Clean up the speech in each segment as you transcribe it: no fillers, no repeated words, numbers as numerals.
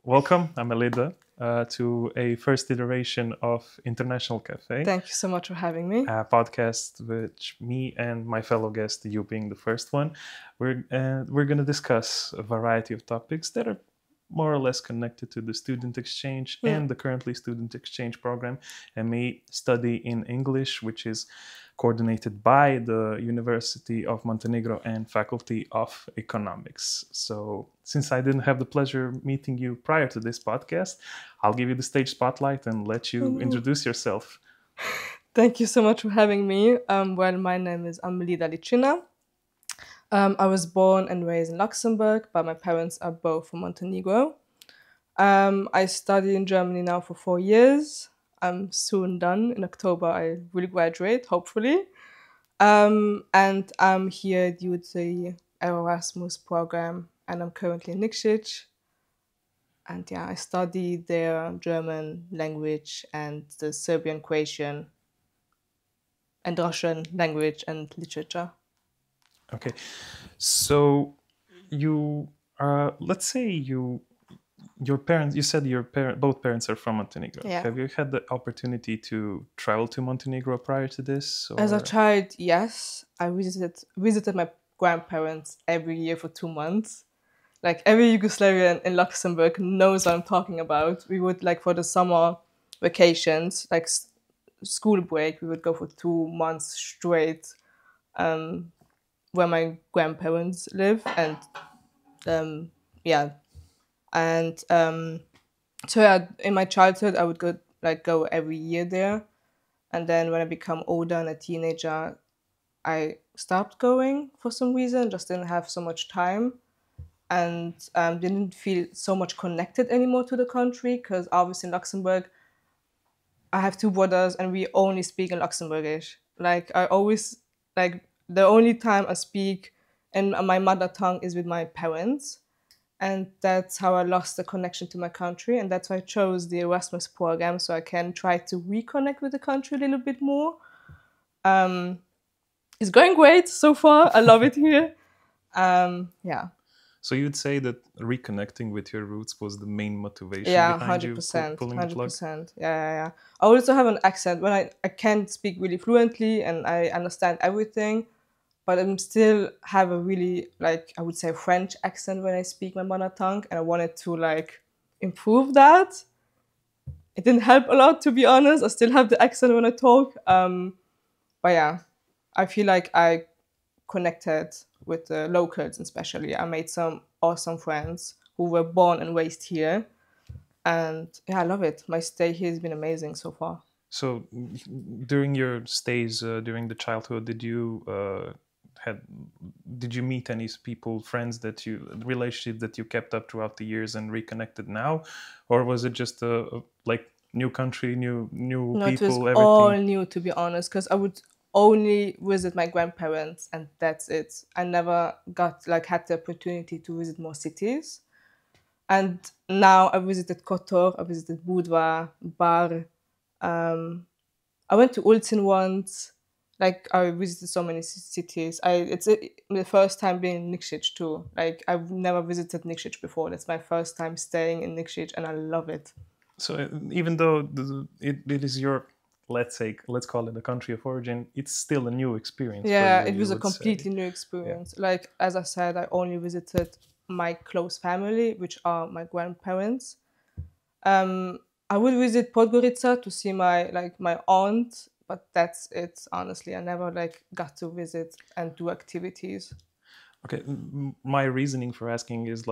welcome, Amelida, to a first iteration of International Cafe, Thank you so much for having me. a podcast which me and my fellow guest, you being the first one, we're going to discuss a variety of topics that are more or less connected to the student exchange and the currently student exchange program, and me study in English, which is coordinated by the University of Montenegro and Faculty of Economics. So since I didn't have the pleasure of meeting you prior to this podcast, I'll give you the stage spotlight and let you introduce yourself. Thank you so much for having me. My name is Amelida Ličina. I was born and raised in Luxembourg, but my parents are both from Montenegro. I study in Germany now for 4 years. I'm soon done. In October, I will graduate, hopefully. And I'm here due to the Erasmus program, and I'm currently in Nikšić. And yeah, I study their German language and the Serbian, Croatian, and Russian language and literature. Okay, so you let's say your parents, you said both parents are from Montenegro. Yeah. Have you had the opportunity to travel to Montenegro prior to this? As a child, yes, I visited my grandparents every year for 2 months. Like every Yugoslavian in Luxembourg knows what I'm talking about. We would, like, for the summer vacations, like school break, we would go for 2 months straight, where my grandparents live, and yeah, and so yeah, in my childhood I would go every year there, and then when I become older and a teenager, I stopped going for some reason. Just didn't have so much time, and didn't feel so much connected anymore to the country, because obviously in Luxembourg I have 2 brothers and we only speak in Luxembourgish. Like I always, like, the only time I speak in my mother tongue is with my parents, and that's how I lost the connection to my country, and that's why I chose the Erasmus program, so I can try to reconnect with the country a little bit more. It's going great so far. I love it here. Yeah. So you'd say that reconnecting with your roots was the main motivation Yeah, behind you 100%, pulling the plug? 100%. Yeah. I also have an accent. When I can't speak really fluently and I understand everything, but I still have a really, like, I would say French accent when I speak my mother tongue, and I wanted to, like, improve that. It didn't help a lot, to be honest. I still have the accent when I talk. But yeah, I feel like I connected with the locals, especially. I made some awesome friends who were born and raised here. And yeah, I love it. My stay here has been amazing so far. So during your stays during the childhood, did you meet any people, friends relationship that you kept up throughout the years and reconnected now, or was it just like new country, new No, it people, was everything? all new, to be honest, because I would only visit my grandparents and that's it. I never had the opportunity to visit more cities. And now I visited Kotor, I visited Budva, Bar. I went to Ulcin once. Like, I visited so many cities. It's the first time being in Nikšić too. Like, I've never visited Nikšić before. That's my first time staying in Nikšić, and I love it. So even though it is your, let's call it a country of origin, it's still a new experience. Yeah, for you, it was you a would completely say. new experience. Yeah. Like, as I said, I only visited my close family, which are my grandparents. I would visit Podgorica to see my aunt, but that's it. Honestly, I never got to visit and do activities. Okay, my reasoning for asking is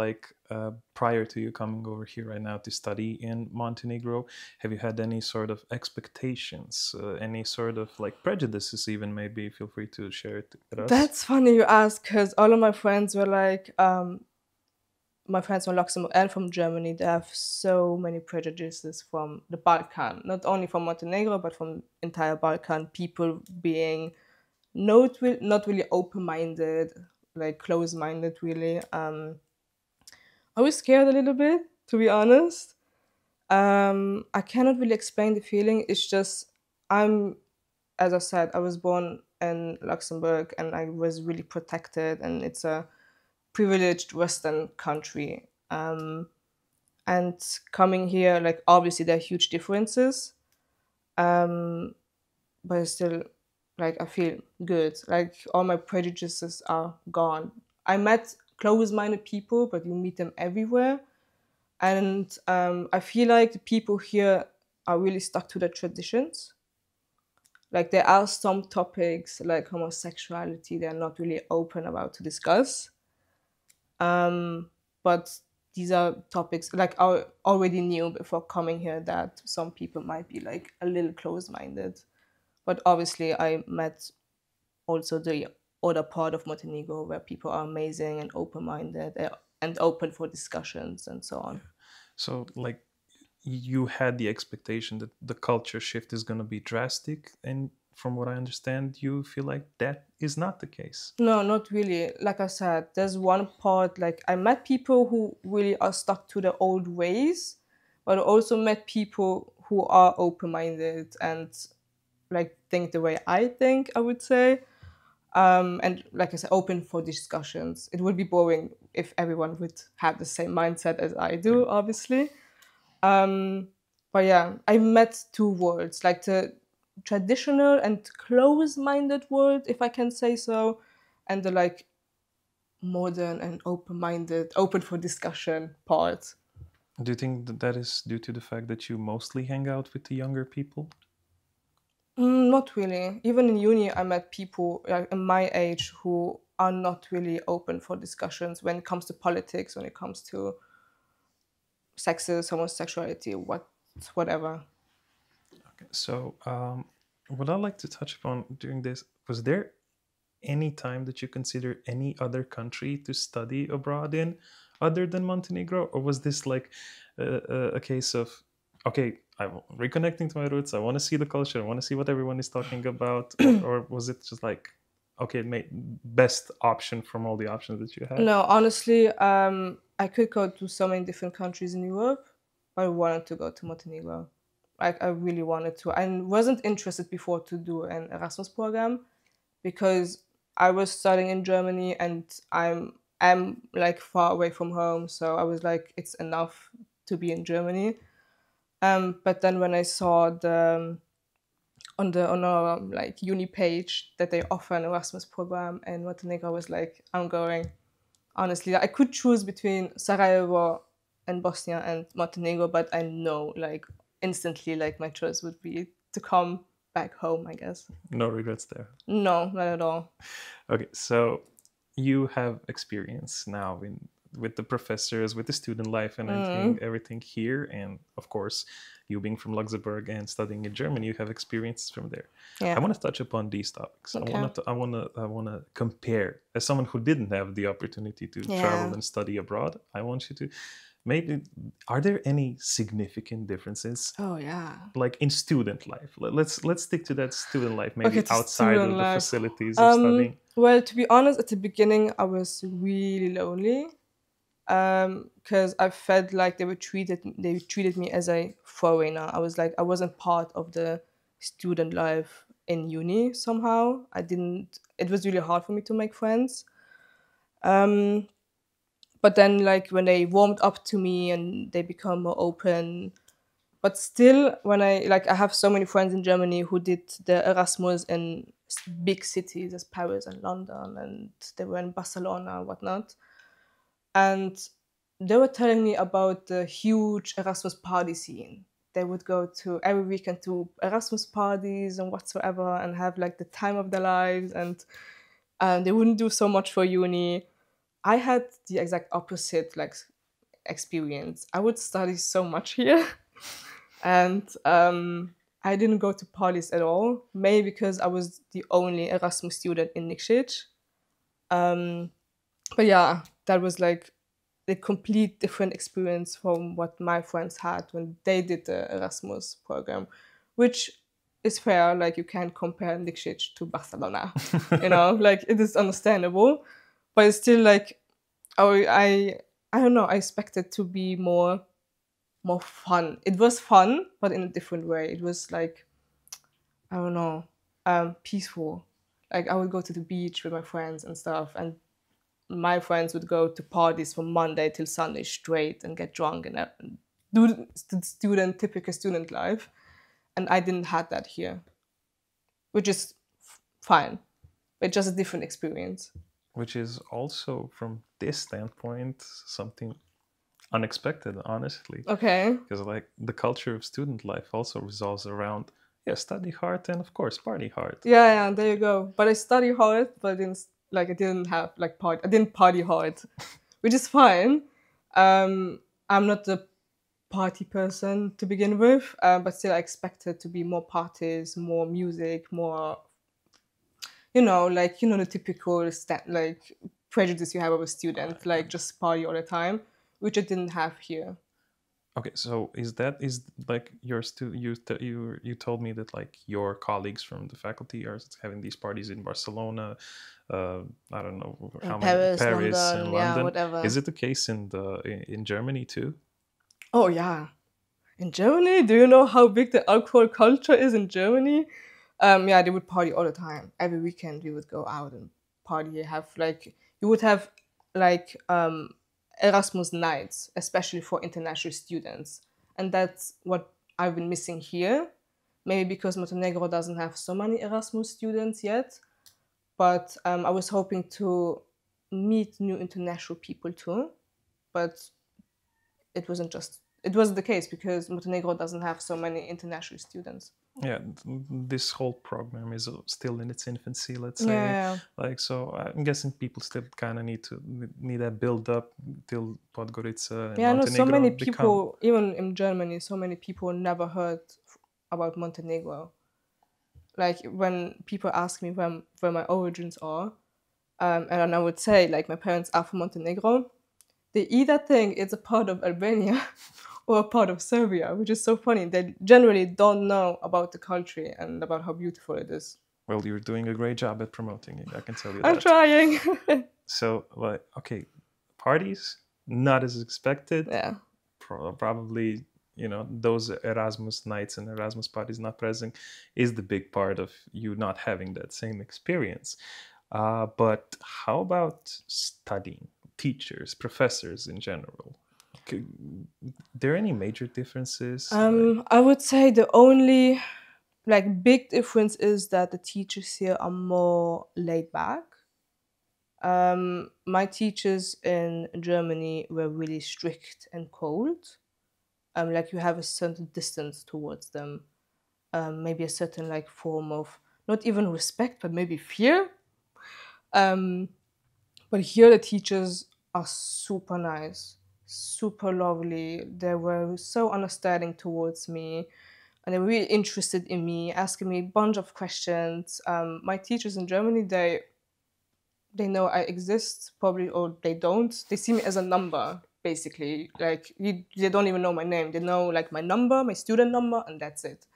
prior to you coming over here right now to study in Montenegro, have you had any sort of expectations, any sort of prejudices even? Maybe feel free to share it with us. That's funny you ask, because all of my friends were my friends from Luxembourg and from Germany, they have so many prejudices from the Balkan, not only from Montenegro, but from entire Balkan, people being not really open-minded, like close-minded, really. I was scared a little bit, to be honest. I cannot really explain the feeling. It's just, as I said, I was born in Luxembourg and I was really protected, and it's a privileged Western country. And coming here, like obviously there are huge differences, but it's still like I feel good. Like all my prejudices are gone. I met close-minded people, but you meet them everywhere, and I feel like the people here are really stuck to their traditions. Like there are some topics like homosexuality they're not really open about to discuss, but these are topics like I already knew before coming here that some people might be like a little close-minded. But obviously I met also the other part of Montenegro where people are amazing and open-minded and open for discussions and so on. So, like, you had the expectation that the culture shift is going to be drastic, and from what I understand, you feel like that is not the case. No, not really. Like I said, there's one part, like I met people who really are stuck to the old ways, but I also met people who are open-minded and like think the way I think, I would say. And like I said, open for discussions. It would be boring if everyone would have the same mindset as I do, obviously. But yeah, I met two worlds, like the traditional and close-minded world, if I can say so, and the like modern and open-minded, open for discussion part. Do you think that that is due to the fact that you mostly hang out with the younger people? Not really. Even in uni, I met people like in my age who are not really open for discussions when it comes to politics, when it comes to sexes, homosexuality, whatever. Okay, so, what I'd like to touch upon during this, was there any time that you consider any other country to study abroad in other than Montenegro? Or was this like a case of, okay, I'm reconnecting to my roots, I want to see the culture, I want to see what everyone is talking about? Or was it just like, okay, best option from all the options that you had? No, honestly, I could go to so many different countries in Europe, but I wanted to go to Montenegro. Like I really wanted to. I wasn't interested before to do an Erasmus program because I was studying in Germany and I'm like far away from home, so I was like, it's enough to be in Germany. But then when I saw the on our like uni page that they offer an Erasmus program in Montenegro, I was like, I'm going. Honestly, I could choose between Sarajevo and Bosnia and Montenegro, but I know like instantly like my choice would be to come back home, I guess. No regrets there. No, not at all. Okay, so you have experience now in with the professors, with the student life and everything here, and of course, you being from Luxembourg and studying in Germany, you have experiences from there. Yeah. I want to touch upon these topics. Okay. I want to compare. As someone who didn't have the opportunity to travel and study abroad, I want you to maybe, are there any significant differences? Oh yeah. Like in student life, let's stick to that student life, maybe Okay, outside of the life. facilities of studying. Well, to be honest, at the beginning I was really lonely because I felt like they treated me as a foreigner. I was like I wasn't part of the student life in uni somehow. It was really hard for me to make friends. But then like when they warmed up to me and they become more open, but still when I have so many friends in Germany who did the Erasmus in big cities as Paris and London, and they were in Barcelona and whatnot. And they were telling me about the huge Erasmus party scene. They would go to every weekend to Erasmus parties and whatsoever and have like the time of their lives, and they wouldn't do so much for uni. I had the exact opposite like experience. I would study so much here, and I didn't go to parties at all. Maybe because I was the only Erasmus student in Nikšić. But yeah, that was like a complete different experience from what my friends had when they did the Erasmus program, which is fair. Like you can't compare Nikšić to Barcelona, like it is understandable, but it's still like, I don't know. I expected to be more fun. It was fun, but in a different way. It was like, I don't know, peaceful. Like I would go to the beach with my friends and stuff, and my friends would go to parties from Monday till Sunday straight and get drunk and do typical student life. And I didn't have that here, which is fine, but just a different experience. Which is also, from this standpoint, something unexpected, honestly. Okay. Because like the culture of student life also revolves around, yeah, study hard and of course party hard. Yeah, there you go. But I study hard, but I didn't have like I didn't party hard, which is fine. I'm not the party person to begin with, but still I expected to be more parties, more music, more, the typical like prejudice you have of a student, like just party all the time, which I didn't have here. Okay, so is like you told me that like your colleagues from the faculty are having these parties in Barcelona, I don't know how many, Paris, Paris London, and yeah, London. whatever. Is it the case in Germany too? Oh yeah, in Germany, do you know how big the alcohol culture is in Germany? Yeah, they would party all the time. Every weekend we would go out and party. You would have like Erasmus nights, especially for international students, and that's what I've been missing here. Maybe because Montenegro doesn't have so many Erasmus students yet, but I was hoping to meet new international people too, but it wasn't the case because Montenegro doesn't have so many international students. Yeah, this whole program is still in its infancy, let's say. Yeah. Like, so I'm guessing people still kind of need that build up till Podgorica and Yeah, I know so Montenegro many become. people, even in Germany, so many people never heard about Montenegro. Like when people ask me where my origins are, and I would say like my parents are from Montenegro, they either think it's a part of Albania or a part of Serbia, which is so funny. They generally don't know about the country and about how beautiful it is. Well, you're doing a great job at promoting it, I can tell you that. I'm trying. So, like, okay, parties, not as expected. Yeah. Probably, those Erasmus nights and Erasmus parties not present is the big part of you not having that same experience. But how about studying, teachers, professors in general? There any major differences? I would say the only big difference is that the teachers here are more laid back. My teachers in Germany were really strict and cold. You have a certain distance towards them, maybe a certain form of not even respect, but maybe fear. But here the teachers are super nice, super lovely. They were so understanding towards me, and they were really interested in me, asking me a bunch of questions. My teachers in Germany, they know I exist, probably, or they don't. They see me as a number, basically. They don't even know my name. They know my number, my student number, and that's it.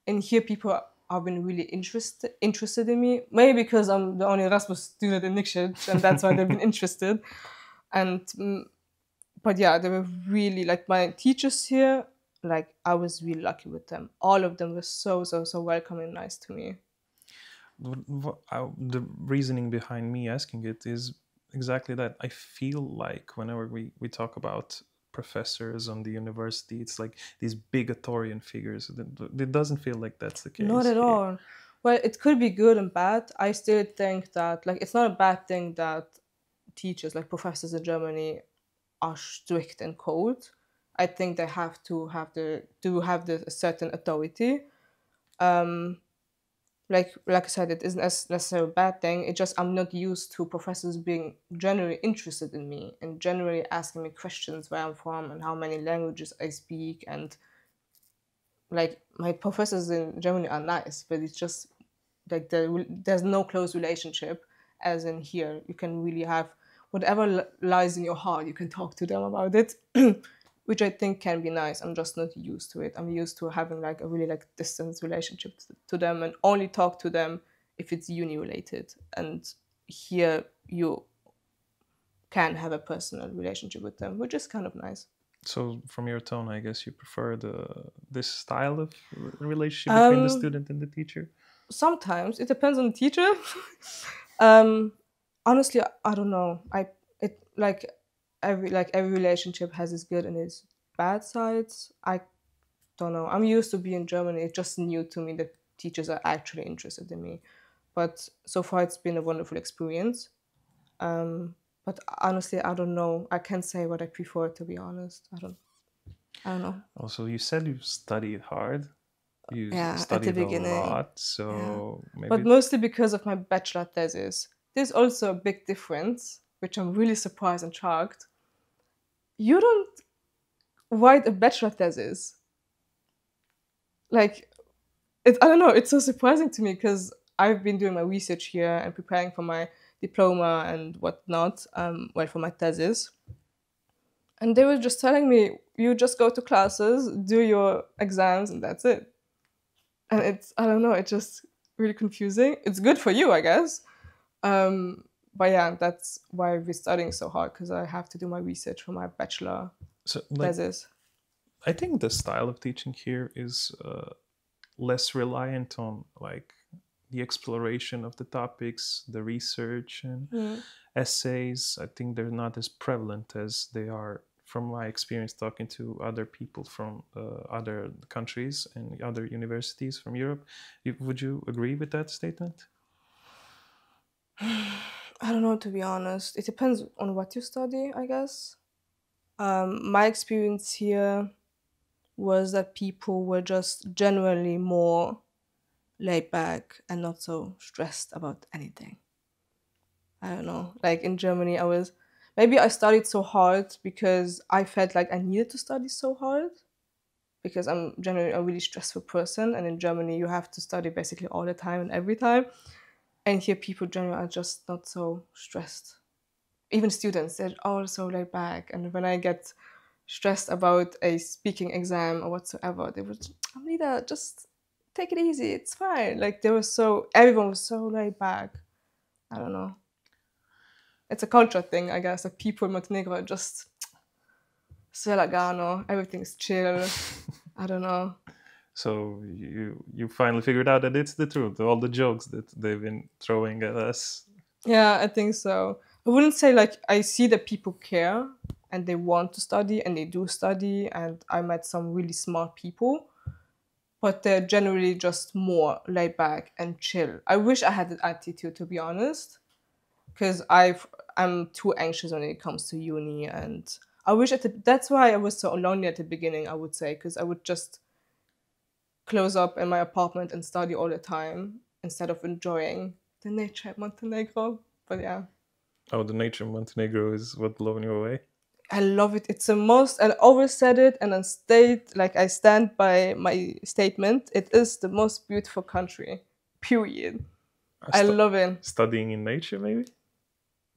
And here people have been really interested in me. Maybe because I'm the only Erasmus student in Nikšić, and that's why they've been interested. But yeah, they were really my teachers here. I was really lucky with them. All of them were so welcoming and nice to me. The reasoning behind me asking it is exactly that. I feel like whenever we talk about professors on the university, it's like these big authorian figures. It doesn't feel like that's the case. Not at all. Well, it could be good and bad. I still think that it's not a bad thing that teachers, professors in Germany, are strict and cold. I think they have to have the certain authority. Like I said, it isn't necessarily a bad thing. It's just I'm not used to professors being generally interested in me and generally asking me questions where I'm from and how many languages I speak. And my professors in Germany are nice, but it's just there's no close relationship as in here. You can really have whatever lies in your heart, you can talk to them about it, which I think can be nice. I'm just not used to it. I'm used to having a really distance relationship to them and only talk to them if it's uni related. And here you can have a personal relationship with them, which is kind of nice. So from your tone, I guess you prefer this style of relationship between the student and the teacher? Sometimes. It depends on the teacher. honestly, I don't know. It like every relationship has its good and its bad sides. I don't know. I'm used to being in Germany. It's just new to me that teachers are actually interested in me. But so far, it's been a wonderful experience. But honestly, I don't know. I can't say what I prefer, to be honest. I don't know. Also, you said you studied hard. You Yeah, at the studied a beginning. lot, Yeah. so But maybe. mostly because of my bachelor thesis. There's also a big difference, which I'm really surprised and shocked. You don't write a bachelor thesis. Like, I don't know, it's so surprising to me because I've been doing my research here and preparing for my diploma and whatnot, well, for my thesis. And they were just telling me, you just go to classes, do your exams, and that's it. And I don't know, it's just really confusing. It's good for you, I guess. But yeah, that's why we're studying so hard, because I have to do my research for my bachelor So, like, thesis. I think the style of teaching here is less reliant on like the exploration of the topics, the research and essays. I think they're not as prevalent as they are from my experience talking to other people from other countries and other universities from Europe. Would you agree with that statement? I don't know, to be honest. It depends on what you study, I guess. My experience here was that people were just generally more laid back and not so stressed about anything. I don't know. Like in Germany, maybe I studied so hard because I felt like I needed to study so hard because I'm generally a really stressful person. And in Germany, you have to study basically all the time and every time. And here, people generally are just not so stressed. Even students, they're all so laid back. And when I get stressed about a speaking exam or whatsoever, they would, Amelida, just take it easy. It's fine. Like everyone was so laid back. I don't know. It's a culture thing, I guess. Like people in Montenegro are just so lagano. Everything's chill. I don't know. So you finally figured out that it's the truth. All the jokes that they've been throwing at us. Yeah, I think so. I wouldn't say like I see that people care and they want to study and they do study, and I met some really smart people, but they're generally just more laid back and chill. I wish I had that attitude, to be honest, because I'm too anxious when it comes to uni, and I wish that's why I was so lonely at the beginning, I would say, because I would just close up in my apartment and study all the time instead of enjoying the nature at Montenegro. But yeah. Oh, the nature of Montenegro is what blown you away? I love it. It's the most, and I always said it, and I stand by my statement. It is the most beautiful country, period. I love it. Studying in nature, maybe?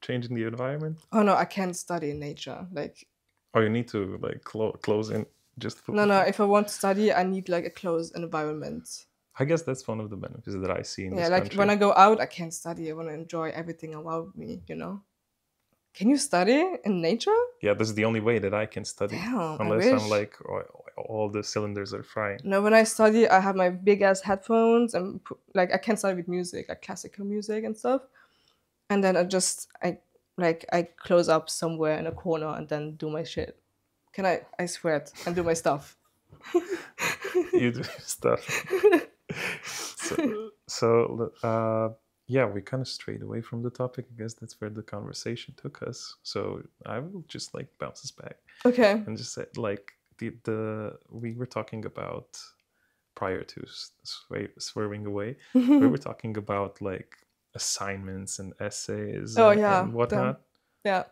Changing the environment? Oh no, I can't study in nature. Like, oh, you need to like close in just for. No, if I want to study, I need like a closed environment. I guess that's one of the benefits that I see in this like country. When I go out, I can't study. I want to enjoy everything around me, you know? Can you study in nature? Yeah, that's the only way that I can study. Damn, unless I'm like all the cylinders are firing. No, when I study, I have my big ass headphones and like I can study with music, like classical music and stuff. And then I close up somewhere in a corner and then do my shit. I sweat and do my stuff. You do stuff. Yeah, we kind of strayed away from the topic. I guess that's where the conversation took us. So I will just like bounce us back. Okay. And just say like we were talking about, prior to swerving away, we were talking about like assignments and essays and whatnot. Yeah.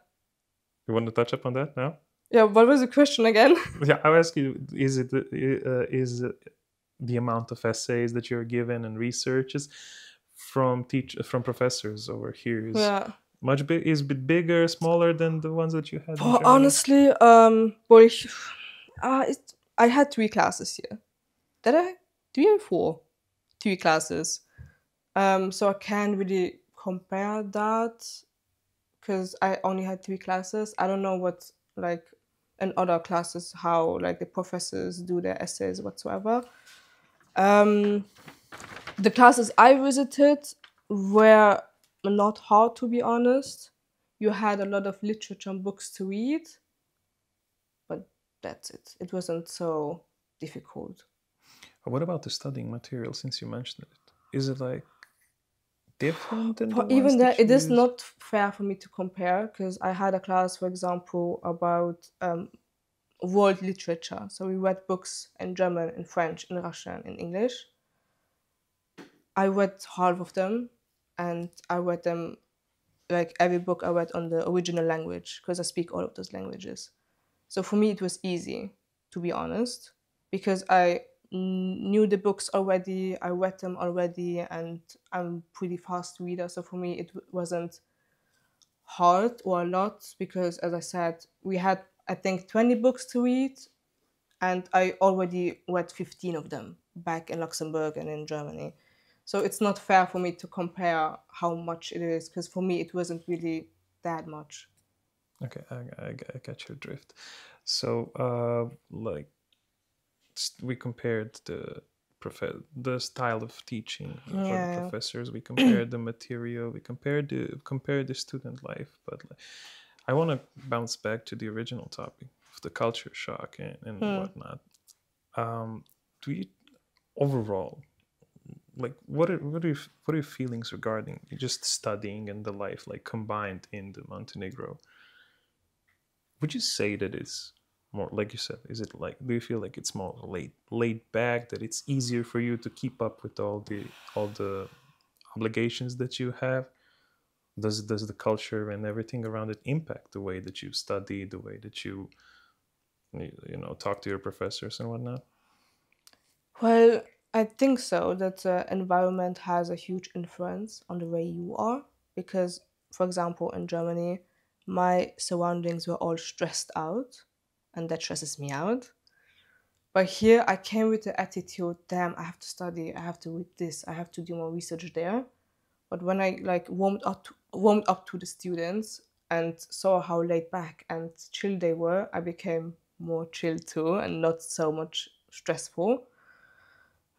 You want to touch up on that now? Yeah, what was the question again? Yeah, I'll ask you, is it the amount of essays that you're given and researches from professors over here is much big? Is it bigger, smaller than the ones that you had? Well, honestly, I had 3 classes here. Did I? 3 or 4? 3 classes. So I can't really compare that because I only had 3 classes. I don't know what like in other classes how like the professors do their essays whatsoever. The classes I visited were not hard, to be honest. You had a lot of literature and books to read, but that's it. It wasn't so difficult. What about the studying material, since you mentioned it? Is it like different than the But ones even there, that you it is use? not fair for me to compare because I had a class, for example, about world literature. So we read books in German, in French, in Russian, in English. I read half of them, and I read them like every book I read on the original language because I speak all of those languages. So for me, it was easy, to be honest, because I knew the books already, I read them already, and I'm a pretty fast reader. So for me, it wasn't hard or a lot because, as I said, we had, I think, 20 books to read, and I already read 15 of them back in Luxembourg and in Germany. So it's not fair for me to compare how much it is because for me, it wasn't really that much. Okay, I get your drift. So, like, we compared the style of teaching for the Yeah. professors. We compared the material. We compared the student life. But like, I want to bounce back to the original topic of the culture shock and whatnot. Do you overall, like, what are your feelings regarding just studying and the life like combined in the Montenegro? Would you say that it's more, like you said, is it like, do you feel like it's more laid back, that it's easier for you to keep up with all the obligations that you have? Does the culture and everything around it impact the way that you study, the way that you talk to your professors and whatnot? Well, I think so, that the environment has a huge influence on the way you are. Because, for example, in Germany, my surroundings were all stressed out, and that stresses me out. But here, I came with the attitude, damn, I have to study, I have to read this, I have to do more research there. But when I like warmed up to the students and saw how laid back and chill they were, I became more chill too and not so much stressful.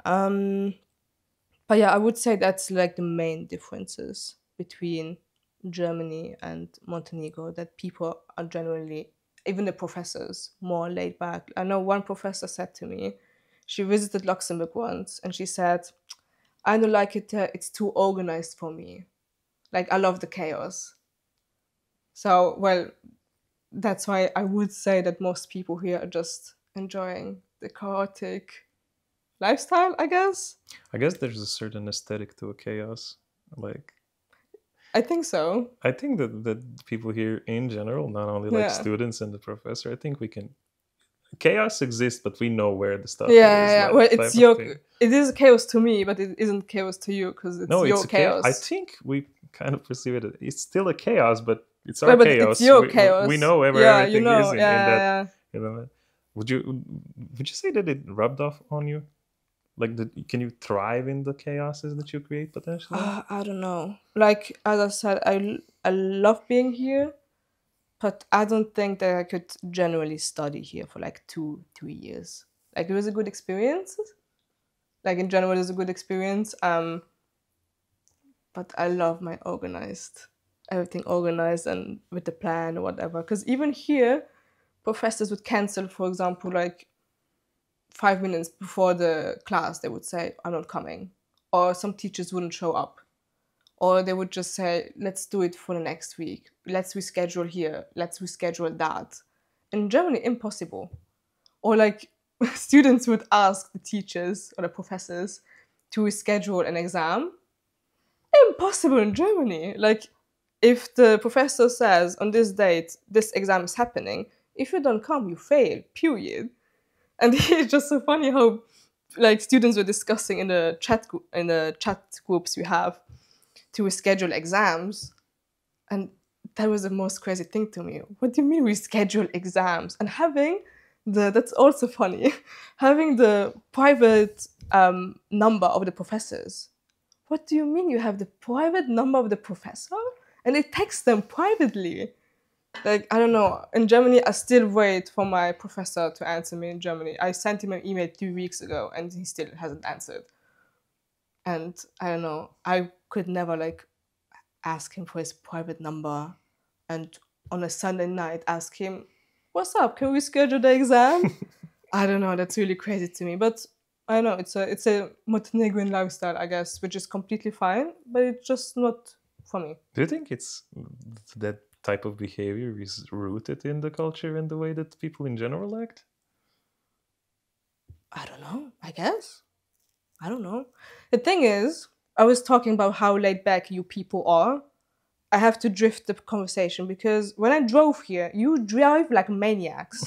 Um, but yeah, I would say that's like the main differences between Germany and Montenegro, that people are generally, even the professors, more laid back. I know one professor said to me, she visited Luxembourg once and she said, I don't like it, it's too organized for me. Like, I love the chaos. So, well, that's why I would say that most people here are just enjoying the chaotic lifestyle, I guess. I guess there's a certain aesthetic to a chaos. Like, I think so. I think that people here in general, not only like Yeah. students and the professor, I think we can, chaos exists, but we know where the stuff is, Yeah. Well, like, it's type of your. thing. It is chaos to me, but it isn't chaos to you because it's No, it's your a chaos. I chaos. think we kind of perceive it. It's still a chaos, but it's our Well, but chaos. it's your We chaos. know where Yeah, you everything know. is in that. Yeah. You know, would you say that it rubbed off on you? Like, can you thrive in the chaoses that you create potentially? I don't know. Like, as I said, I love being here, but I don't think that I could generally study here for like 2, 3 years. Like, it was a good experience. Like, in general, it was a good experience. But I love my organized, everything organized and with the plan or whatever. Because even here, professors would cancel, for example, like 5 minutes before the class, they would say, I'm not coming. Or some teachers wouldn't show up. Or they would just say, let's do it for the next week. Let's reschedule here. Let's reschedule that. In Germany, impossible. Or like students would ask the teachers or the professors to reschedule an exam. Impossible in Germany. Like, if the professor says on this date this exam is happening, if you don't come, you fail. Period. And it's just so funny how like students were discussing in the chat groups we have to reschedule exams, and that was the most crazy thing to me. What do you mean reschedule exams? And having that's also funny, having the private number of the professors. What do you mean you have the private number of the professor? And they text them privately. Like, I don't know. In Germany, I still wait for my professor to answer me in Germany. I sent him an email 2 weeks ago and he still hasn't answered. And I don't know. I could never like ask him for his private number, and on a Sunday night ask him, "What's up? Can we schedule the exam?" I don't know. That's really crazy to me, but I know it's a Montenegrin lifestyle, I guess, which is completely fine, but it's just not for me. Do you think it's that type of behavior is rooted in the culture and the way that people in general act? I don't know. I guess. I don't know. The thing is, I was talking about how laid back you people are. I have to drift the conversation because when I drove here, you drive like maniacs.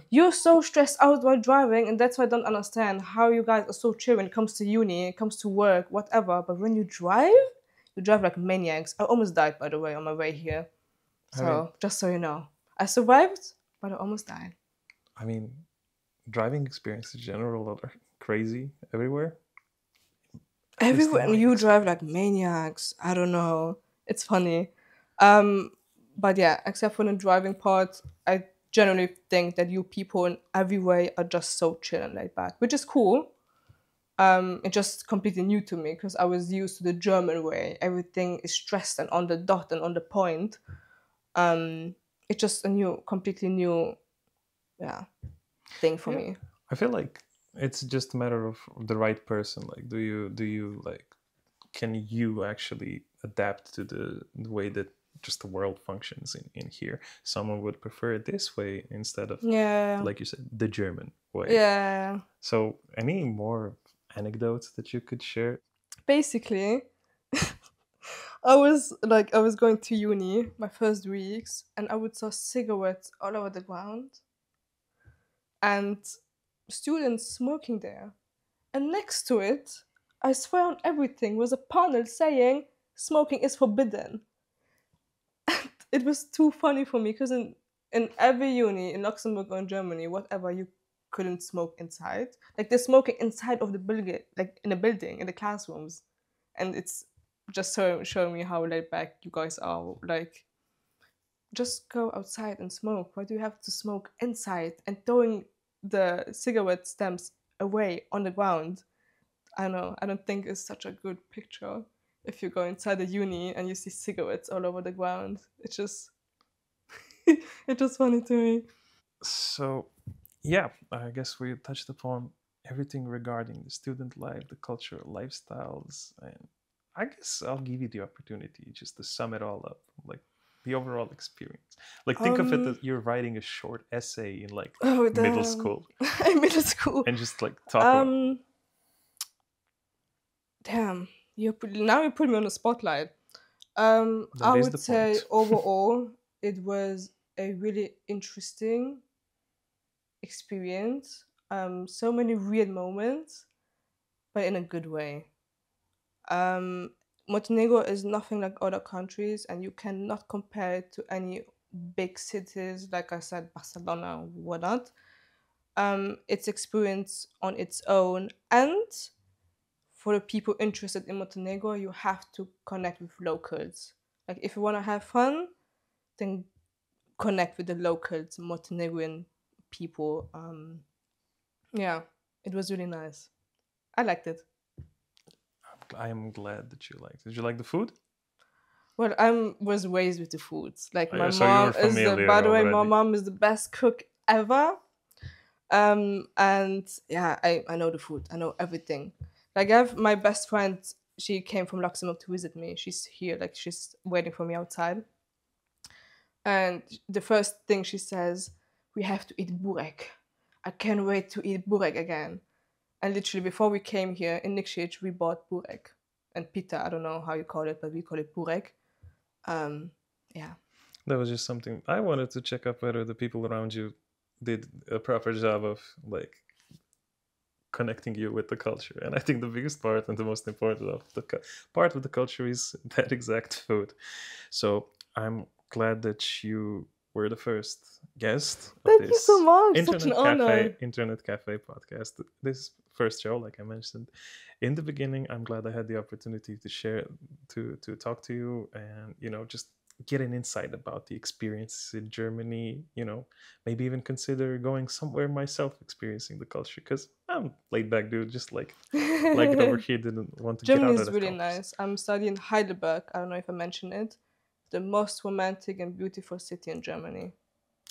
You're so stressed out while driving, and that's why I don't understand how you guys are so chill when it comes to uni, it comes to work, whatever. But when you drive like maniacs. I almost died, by the way, on my way here. So, I mean, just so you know, I survived, but I almost died. I mean, driving experiences in general are crazy everywhere. Everyone, you drive like maniacs. I don't know. It's funny. But yeah, except for the driving part, I generally think that you people in every way are just so chill and laid back, which is cool. It's just completely new to me because I was used to the German way. Everything is stressed and on the dot and on the point. It's just a completely new, yeah, thing for me. I feel like it's just a matter of the right person. Like, do you like, can you actually adapt to the way that just the world functions in here? Someone would prefer it this way instead of, like you said, the German way. Yeah. So, any more anecdotes that you could share? Basically, I was going to uni my first weeks, and I would saw cigarettes all over the ground, and students smoking there. And next to it, I swear on everything, was a panel saying smoking is forbidden. It was too funny for me because in every uni in Luxembourg or in Germany, whatever, you couldn't smoke inside. Like they're smoking inside of the building, like in a building, in the classrooms. And it's just showing me how laid back you guys are. Like, just go outside and smoke. Why do you have to smoke inside and throwing the cigarette stems away on the ground? I don't know. I don't think it's such a good picture if you go inside a uni and you see cigarettes all over the ground. It's just it's just funny to me. So, yeah, I guess we touched upon everything regarding the student life, the cultural lifestyles, and I guess I'll give you the opportunity just to sum it all up, like the overall experience. Like, think of it that you're writing a short essay in like middle school. Middle school. And just like talk about. Damn, now you put me on the spotlight. That I is would the say point. overall it was a really interesting experience. So many weird moments, but in a good way. Montenegro is nothing like other countries, and you cannot compare it to any big cities, like I said, Barcelona or whatnot. It's experience on its own, and for the people interested in Montenegro, you have to connect with locals. Like if you want to have fun, then connect with the locals, Montenegrin people. Yeah, it was really nice. I liked it. I am glad that you liked it. Did you like the food? Well, I was raised with the foods. Like my So you were mom is familiar by the way, my already. mom is the best cook ever. And yeah, I know the food. I know everything. Like I have my best friend. She came from Luxembourg to visit me. She's here. Like she's waiting for me outside. And the first thing she says, "We have to eat burek. I can't wait to eat burek again." And literally before we came here in Nikšić, we bought burek and pita. I don't know how you call it, but we call it burek. Yeah. That was just something I wanted to check up whether the people around you did a proper job of like connecting you with the culture. And I think the biggest part and the most important of the part of the culture is that exact food. So I'm glad that you were the first guest of Thank you this so much. Such an honor. Internet Cafe podcast. This first show, like I mentioned in the beginning, I'm glad I had the opportunity to share, to talk to you, and just get an insight about the experiences in Germany, maybe even consider going somewhere myself, experiencing the culture, because I'm laid back dude, just like it over here, didn't want to get Germany out of is the really comfort zone. nice. I'm studying Heidelberg. I don't know if I mentioned it. The most romantic and beautiful city in Germany,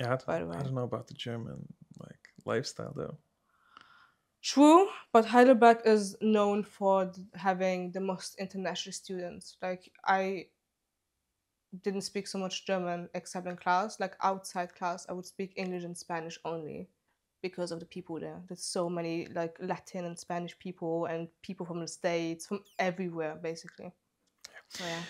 Yeah, by the I way. don't know about the German lifestyle though. True, but Heidelberg is known for having the most international students. Like, I didn't speak so much German except in class. Like, outside class, I would speak English and Spanish only because of the people there. There's so many like Latin and Spanish people and people from the States, from everywhere, basically. So yeah.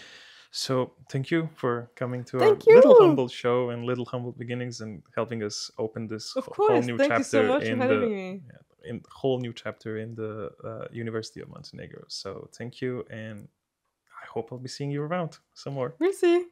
So thank you for coming to our Thank little you. humble show and little humble beginnings, and helping us open this Of whole course. new Thank you so chapter much for in having the me. whole new chapter in the University of Montenegro. So thank you, and I hope I'll be seeing you around some more. We'll see.